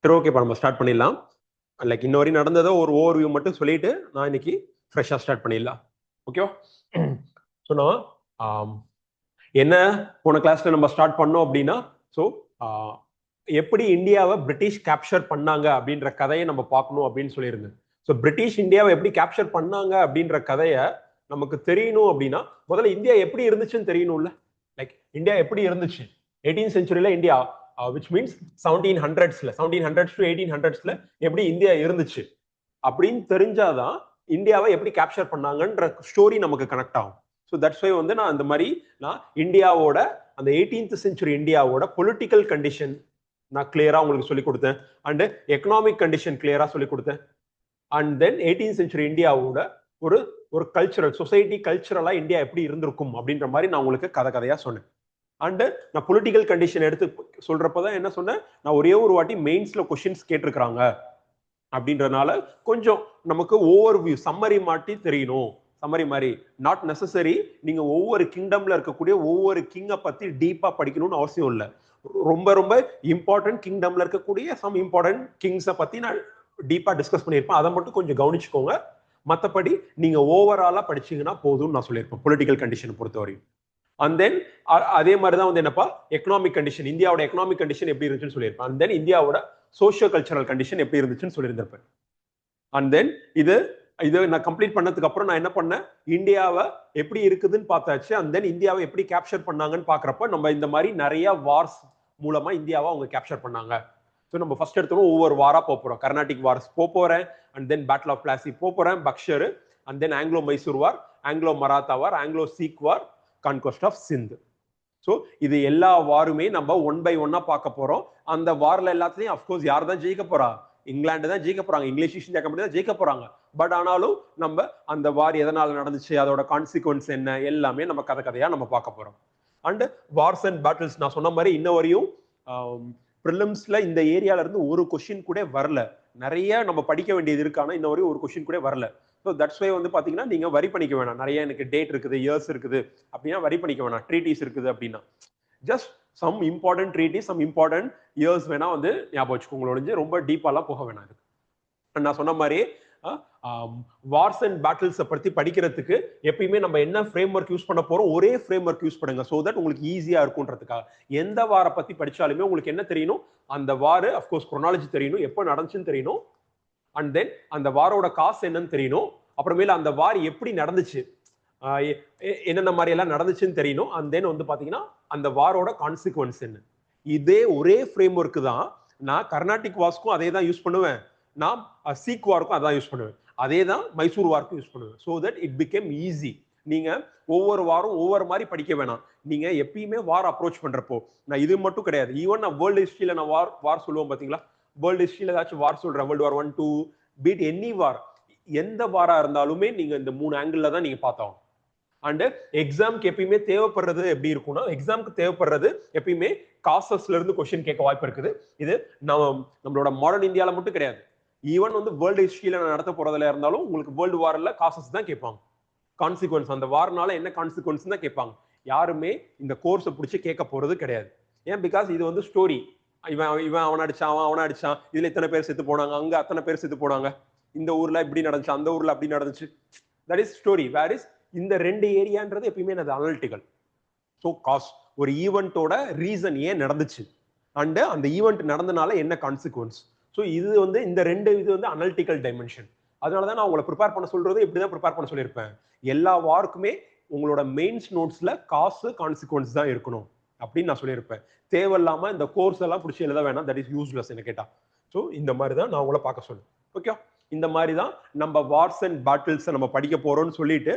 சரி, ஓகேப்பா, நம்ம ஸ்டார்ட் பண்ணிடலாம். லைக் இன்ன வரையும் நடந்ததை ஒரு ஓவர்வியூ மட்டும் சொல்லிட்டு நான் இன்னைக்கு ஃப்ரெஷ்ஷாக ஸ்டார்ட் பண்ணிடலாம். ஓகேவா? ஸோ என்ன போன கிளாஸ்ல நம்ம ஸ்டார்ட் பண்ணோம் அப்படின்னா, ஸோ எப்படி இந்தியாவை பிரிட்டிஷ் கேப்சர் பண்ணாங்க அப்படின்ற கதையை நம்ம பார்க்கணும் அப்படின்னு சொல்லியிருந்தேன். ஸோ பிரிட்டிஷ் இந்தியாவை எப்படி கேப்சர் பண்ணாங்க அப்படின்ற கதையை நமக்கு தெரியணும் அப்படின்னா முதல்ல இந்தியா எப்படி இருந்துச்சுன்னு தெரியணும்ல. லைக் இந்தியா எப்படி இருந்துச்சு 18th செஞ்சுரியில India, which means 1700s to 1800s எப்படி இந்தியா இருந்துச்சு அப்படின்னு தெரிஞ்சாதான் இந்தியாவை எப்படி கேப்சர் பண்ணாங்கன்ற ஸ்டோரி நமக்கு கனெக்ட் ஆகும். ஸோ தட்ஸ் வை வந்து நான் அந்த மாதிரி நான் இந்தியாவோட அந்த 18th செஞ்சுரி இந்தியாவோட பொலிட்டிக்கல் கண்டிஷன் நான் கிளியரா உங்களுக்கு சொல்லி கொடுத்தேன். அண்ட் எக்கனாமிக் கண்டிஷன் கிளியரா சொல்லி கொடுத்தேன். அண்ட் தென் 18th செஞ்சுரி இந்தியாவோட ஒரு ஒரு கல்ச்சுரல் சொசைட்டி, கல்ச்சுரலா இந்தியா எப்படி இருந்திருக்கும் அப்படின்ற மாதிரி நான் உங்களுக்கு கதையா சொன்னேன். அண்ட் நான் பொலிட்டிக்கல் கண்டிஷன் எடுத்து சொல்றப்பதான் என்ன சொன்னேன், நான் ஒரே ஒரு வாட்டி மெயின்ஸ்ல கொஸ்டின்ஸ் கேட்டிருக்கிறாங்க அப்படின்றனால கொஞ்சம் நமக்கு ஓவர் வியூ சம்மரி மாட்டி தெரியணும். சம்மரி மாதிரி நாட் நெசசரி நீங்க ஒவ்வொரு கிங்டம்ல இருக்கக்கூடிய ஒவ்வொரு கிங்கை பத்தி டீப்பா படிக்கணும்னு அவசியம் இல்லை. ரொம்ப ரொம்ப இம்பார்ட்டன்ட் கிங்டம்ல இருக்கக்கூடிய சம் இம்பார்ட்டன்ட் கிங்ஸை பத்தி நான் டீப்பா டிஸ்கஸ் பண்ணியிருப்பேன். அதை மட்டும் கொஞ்சம் கவனிச்சுக்கோங்க. மற்றபடி நீங்க ஓவராலா படிச்சீங்கன்னா போதும்னு நான் சொல்லியிருப்பேன் பொலிட்டிக்கல் கண்டிஷனை பொறுத்தவரையும். அண்ட் தென் அதே மாதிரி தான் வந்து என்னப்பா எக்கனாமிக் கண்டிஷன், இந்தியாவோட எக்கனாமிக் கண்டிஷன் எப்படி இருந்துச்சுன்னு சொல்லியிருப்பேன். அண்ட் தென் இந்தியாவோட சோஷியோ கல்ச்சரல் கண்டிஷன் எப்படி இருந்துச்சுன்னு சொல்லியிருந்திருப்பேன். அண்ட் தென் இது நான் கம்ப்ளீட் பண்ணதுக்கு அப்புறம் நான் என்ன பண்ணேன், இந்தியாவை எப்படி இருக்குதுன்னு பார்த்தாச்சு. அண்ட் தென் இந்தியாவை எப்படி கேப்சர் பண்ணாங்கன்னு பாக்குறப்ப நம்ம இந்த மாதிரி நிறைய வார்ஸ் மூலமா இந்தியாவை அவங்க கேப்சர் பண்ணாங்க. ஸோ நம்ம ஃபர்ஸ்ட் எடுத்தோம் ஒவ்வொரு வாரா போறோம். கர்நாடிக் வார்ஸ் போறேன், and then battle of Plassey போறேன், Buxar, and then Anglo Mysore war, Anglo Maratha war, Anglo Sikh war, conquest of Sindh. So இது எல்லா வாருமே நம்ம ஒன் பை ஒன்னா பார்க்க போறோம். அந்த வார்ல எல்லாத்தையும் அப்கோர்ஸ் யார் தான் ஜெயிக்க போறா, இங்கிலாந்து தான் ஜெயிக்க போறாங்க, இங்கிலீஷ் ஈஸ்ட் இந்தியா கம்பெனி தான் ஜெயிக்க போறாங்க. பட் ஆனாலும் நம்ம அந்த வார் எதனால நடந்துச்சு, அதோட கான்சிக்வன்ஸ் என்ன, எல்லாமே நம்ம கதையா நம்ம பார்க்க போறோம். அண்ட் வார்ஸ் அண்ட் பேட்டில்ஸ் நான் சொன்ன மாதிரி இன்ன வரையும் ப்ரிலிம்ஸ்ல இந்த ஏரியால இருந்து ஒரு கொஸ்டின் கூட வரல. நிறைய நம்ம படிக்க வேண்டியது இருக்கு, ஆனா இன்ன வரையும் ஒரு கொஸ்டின் கூட வரல. ஸோ தட்ஸ் வை வந்து பாத்தீங்கன்னா நீங்க வரி பண்ணிக்க வேணாம். நிறைய எனக்கு டேட் இருக்குது, இயர்ஸ் இருக்குது அப்படின்னா வரி பண்ணிக்க வேணாம். ட்ரீட்டிஸ் இருக்குது அப்படின்னா just some important treaties, some important years வேணா வந்து ஞாபகம் வச்சுக்கோங்களோட ரொம்ப டீப்பாலாம் போக வேணாம். இருக்கு நான் சொன்ன மாதிரி வார்ஸ் அண்ட் பேட்டில்ஸை பத்தி படிக்கிறதுக்கு எப்பயுமே நம்ம என்ன ஃப்ரேம் ஒர்க் யூஸ் பண்ண போறோம், ஒரே ஃப்ரேம் ஒர்க் யூஸ் பண்ணுங்க. ஸோ தட் உங்களுக்கு ஈஸியா இருக்கும்ன்றதுக்காக. எந்த வாரை பத்தி படிச்சாலுமே உங்களுக்கு என்ன தெரியணும், அந்த வாரு அஃப்கோர்ஸ் குரோனாலஜி தெரியணும், எப்போ நடந்துச்சுன்னு தெரியணும். அண்ட் தென் அந்த வாரோட காசு என்னன்னு தெரியணும். அப்புறமேல அந்த வார் எப்படி நடந்துச்சு, என்னென்ன மாதிரி எல்லாம் நடந்துச்சுன்னு தெரியணும். அண்ட் தென் வந்து பாத்தீங்கன்னா அந்த வாரோட கான்சிக்வன்ஸ் என்ன. இதே ஒரே ஃப்ரேம் ஒர்க் தான் நான் கர்நாடிக் வார்ஸ்க்கும் அதே தான் யூஸ் பண்ணுவேன், நான் சீக் வார்க்கும் அதான் யூஸ் பண்ணுவேன், அதே தான் மைசூர் வார்க்கும் யூஸ் பண்ணுவேன். So that it became easy. நீங்க ஒவ்வொரு வாரம் ஒவ்வொரு மாதிரி படிக்க வேணாம். நீங்க எப்பயுமே வார் அப்ரோச் பண்றப்போ, நான் இது மட்டும் கிடையாது, ஈவன் நான் வேர்ல்டு ஹிஸ்டரியில நான் வார் சொல்லுவோம் பாத்தீங்களா, வேர்ல்டு ஹிஸ்டரியில ஏதாச்சும் வார் சொல்றேன், வேர்ல்டு வார் 1, 2 பீட் எனி வார், எந்த வாரா இருந்தாலுமே நீங்க இந்த 3 ஆங்கிள் தான் நீங்க பார்த்தோம். அண்ட் எக்ஸாம்க்கு எப்பயுமே தேவைப்படுறது எப்படி இருக்கும்னா, எக்ஸாம்க்கு தேவைப்படுறது எப்பயுமே காசஸ்ல இருந்து கொஸ்டின் கேட்க வாய்ப்பு இருக்குது. இது நம்மளோட மாடர்ன் இந்தியால மட்டும் கிடையாது, ஈவன் வந்து வேர்ல்டு ஹிஸ்டரியில நடத்த போறதுல இருந்தாலும் உங்களுக்கு வேர்ல்டு வார்ல காசஸ் தான் கேட்பாங்க. கான்சிக்வன்ஸ், அந்த வார்னால என்ன கான்சிக்வன்ஸ் தான் கேட்பாங்க. யாருமே இந்த கோர்ஸை பிடிச்சி கேட்க போறது கிடையாது. ஏன்? பிகாஸ் இது வந்து ஸ்டோரி. இவன் அவனை அடிச்சான், அவனை அடிச்சான், இதுல இத்தனை பேர் செத்து போனாங்க, அங்க அத்தனை பேர் செத்து போனாங்க, இந்த ஊர்ல இப்படி நடந்துச்சு, அந்த ஊர்ல அப்படி நடந்துச்சு, that is story. Where is இந்த ரெண்டு ஏரியான்றது எப்பயுமே அது அனலிட்டிக்கல். ஸோ காஸ் ஒரு ஈவெண்ட்டோட ரீசன் ஏன் நடந்துச்சு, அண்ட் அந்த ஈவெண்ட் நடந்தனால என்ன கான்சிக்வன்ஸ். ஸோ இது வந்து இந்த ரெண்டு இது வந்து அனலிட்டிக்கல் டைமென்ஷன். அதனாலதான் நான் உங்களை ப்ரிப்பேர் பண்ண சொல்றது இப்படிதான் ப்ரிப்பேர் பண்ண சொல்லியிருப்பேன். எல்லா வார்க்குமே உங்களோட மெயின்ஸ் நோட்ஸ்ல காசு கான்சிக்வன்ஸ் தான் இருக்கணும் அப்படின்னு நான் சொல்லியிருப்பேன். தேவையில்லாம இந்த கோர்ஸ் எல்லாம் பிடிச்சி எழுத வேணாம், தட் இஸ் யூஸ்லெஸ் என்ன கேட்டா. ஸோ இந்த மாதிரி தான் நான் உங்களை பார்க்க சொல்லுவேன். ஓகே, இந்த மாதிரி தான் நம்ம வார்ஸ் அண்ட் பேட்டில்ஸ் நம்ம படிக்க போறோம்னு சொல்லிட்டு